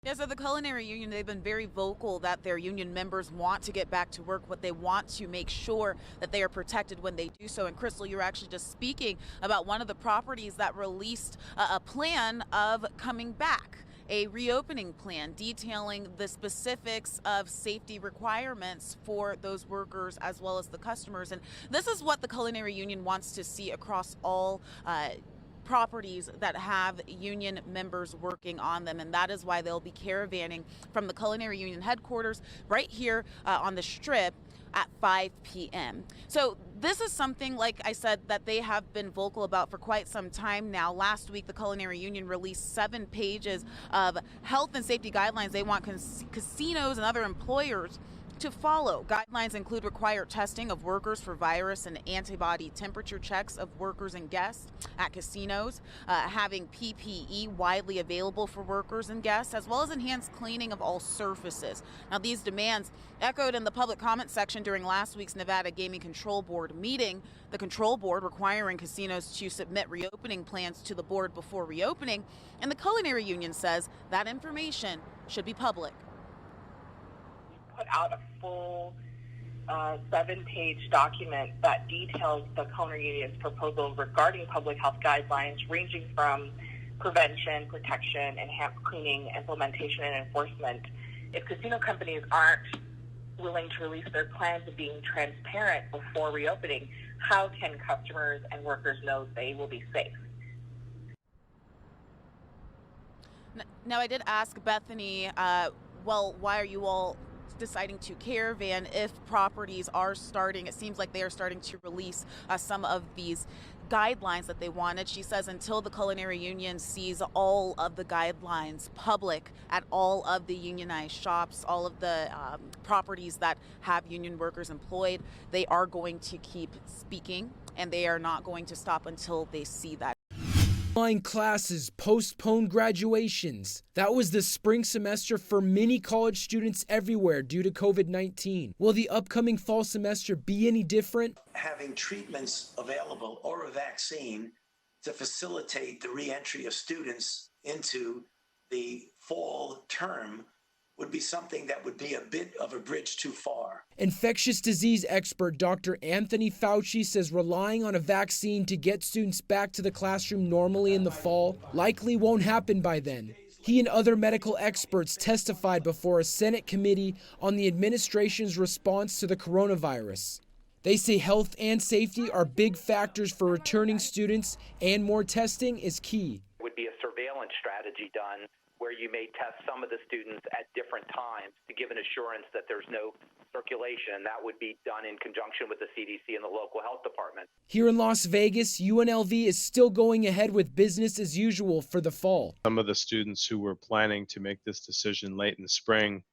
Yeah, so the Culinary Union, they've been very vocal that their union members want to get back to work, what they want to make sure that they are protected when they do so. And Crystal, you're actually just speaking about one of the properties that released a plan of coming back, a reopening plan detailing the specifics of safety requirements for those workers as well as the customers. And this is what the Culinary Union wants to see across all properties that have union members working on them, and that is why they'll be caravanning from the Culinary Union headquarters right here on the Strip at 5 p.m. So this is something, like I said, that they have been vocal about for quite some time now. Last week, the Culinary Union released 7 pages of health and safety guidelines they want casinos and other employers to follow. Guidelines include required testing of workers for virus and antibody temperature checks of workers and guests at casinos, having PPE widely available for workers and guests, as well as enhanced cleaning of all surfaces. Now, these demands echoed in the public comment section during last week's Nevada Gaming Control Board meeting. The control board requiring casinos to submit reopening plans to the board before reopening, and the Culinary Union says that information should be public. Put out a full 7-page document that details the Culinary Union's proposal regarding public health guidelines ranging from prevention, protection, enhanced cleaning, implementation, and enforcement. If casino companies aren't willing to release their plans of being transparent before reopening, how can customers and workers know they will be safe? Now, I did ask Bethany, well, why are you all deciding to caravan if properties are starting, it seems like they are starting to release some of these guidelines that they wanted. She says until the Culinary Union sees all of the guidelines public at all of the unionized shops, all of the properties that have union workers employed, they are going to keep speaking, and they are not going to stop until they see that. Online classes, postponed graduations. That was the spring semester for many college students everywhere due to COVID-19. Will the upcoming fall semester be any different? Having treatments available or a vaccine to facilitate the re-entry of students into the fall term would be something that would be a bit of a bridge too far. Infectious disease expert Dr. Anthony Fauci says relying on a vaccine to get students back to the classroom normally in the fall likely won't happen by then. He and other medical experts testified before a Senate committee on the administration's response to the coronavirus. They say health and safety are big factors for returning students, and more testing is key. It would be a surveillance strategy done where you may test some of the students at different times to give an assurance that there's no circulation. That would be done in conjunction with the CDC and the local health department. Here in Las Vegas, UNLV is still going ahead with business as usual for the fall. Some of the students who were planning to make this decision late in the spring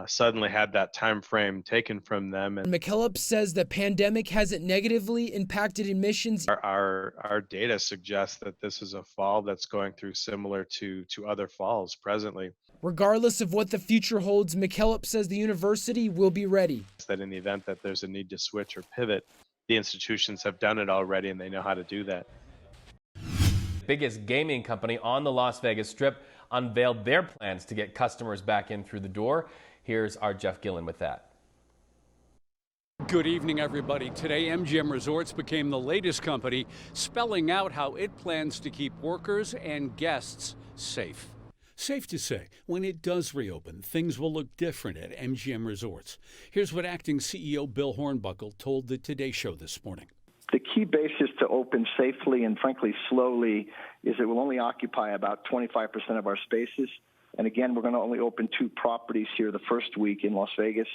suddenly had that time frame taken from them. And McKillop says the pandemic hasn't negatively impacted admissions. Our data suggests that this is a fall that's going through similar to other falls presently. Regardless of what the future holds, McKillop says the university will be ready. That in the event that there's a need to switch or pivot, the institutions have done it already and they know how to do that. Biggest gaming company on the Las Vegas Strip unveiled their plans to get customers back in through the door. Here's our Jeff Gillen with that. Good evening, everybody. Today, MGM Resorts became the latest company spelling out how it plans to keep workers and guests safe. Safe to say, when it does reopen, things will look different at MGM Resorts. Here's what acting CEO Bill Hornbuckle told the Today Show this morning. The key basis to open safely and frankly slowly is it will only occupy about 25% of our spaces. And again, we're going to only open 2 properties here the first week in Las Vegas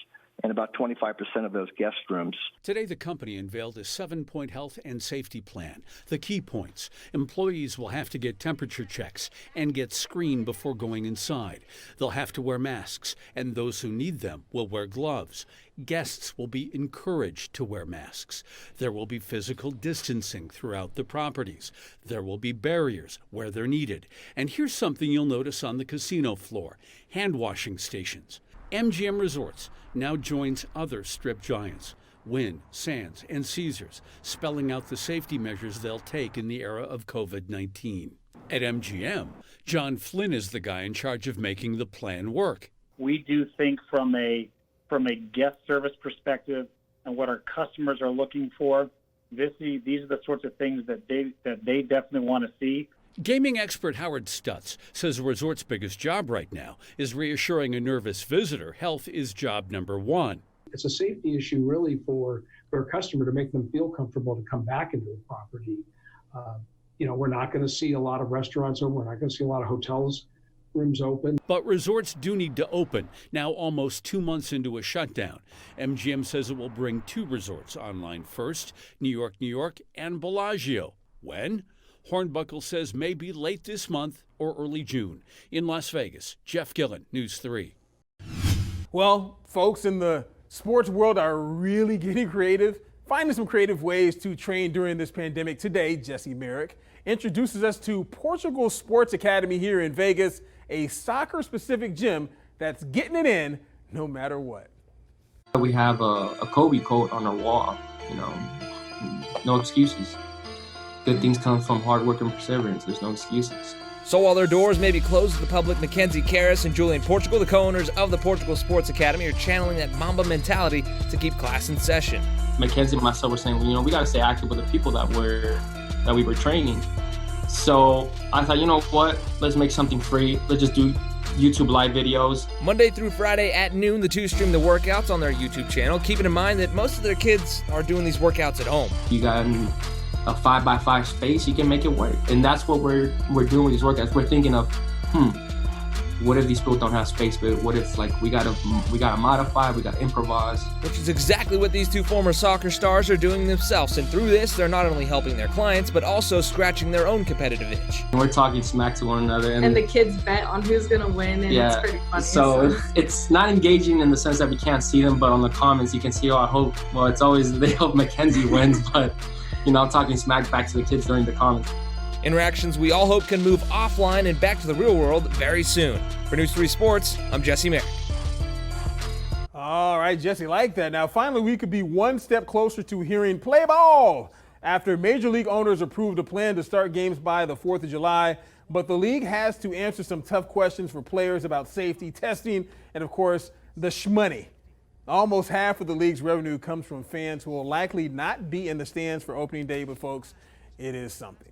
and about 25% of those guest rooms. Today, the company unveiled a 7-point health and safety plan. The key points: employees will have to get temperature checks and get screened before going inside. They'll have to wear masks, and those who need them will wear gloves. Guests will be encouraged to wear masks. There will be physical distancing throughout the properties. There will be barriers where they're needed. And here's something you'll notice on the casino floor: hand washing stations. MGM Resorts now joins other Strip giants, Wynn, Sands, and Caesars, spelling out the safety measures they'll take in the era of COVID-19. At MGM, John Flynn is the guy in charge of making the plan work. We do think from a guest service perspective and what our customers are looking for, these are the sorts of things that they definitely want to see. Gaming expert Howard Stutz says the resort's biggest job right now is reassuring a nervous visitor health is job number one. It's a safety issue really for a customer to make them feel comfortable to come back into the property. We're not going to see a lot of restaurants open. We're not going to see a lot of hotels rooms open. But resorts do need to open, now almost 2 months into a shutdown. MGM says it will bring 2 resorts online first, New York, and Bellagio. When? Hornbuckle says maybe late this month or early June. In Las Vegas, Jeff Gillen, News 3. Well, folks in the sports world are really getting creative, finding some creative ways to train during this pandemic. Today, Jesse Merrick introduces us to Portugal Sports Academy here in Vegas, a soccer-specific gym that's getting it in no matter what. We have a Kobe quote on our wall, no excuses. Good things come from hard work and perseverance. There's no excuses. So while their doors may be closed to the public, Mackenzie Karras and Julian Portugal, the co-owners of the Portugal Sports Academy, are channeling that Mamba mentality to keep class in session. Mackenzie and myself were saying, we got to stay active with the people that we were training. So I thought, you know what, let's make something free. Let's just do YouTube live videos. Monday through Friday at noon, the two stream the workouts on their YouTube channel, keeping in mind that most of their kids are doing these workouts at home. You got a 5x5 space, you can make it work. And that's what we're doing with these workouts. We're thinking of, what if these people don't have space? But what if we gotta modify, we gotta improvise? Which is exactly what these two former soccer stars are doing themselves. And through this, they're not only helping their clients, but also scratching their own competitive itch. We're talking smack to one another. And the kids bet on who's gonna win, and it's pretty funny. So it's not engaging in the sense that we can't see them, but on the comments you can see, it's always they hope Mackenzie wins, but I'm talking smack back to the kids during the comments. Interactions we all hope can move offline and back to the real world very soon. For News 3 Sports, I'm Jesse Merrick. All right, Jesse, like that. Now, finally, we could be one step closer to hearing play ball after Major League owners approved a plan to start games by the 4th of July. But the league has to answer some tough questions for players about safety, testing, and, of course, the shmoney. Almost half of the league's revenue comes from fans who will likely not be in the stands for opening day, but, folks, it is something.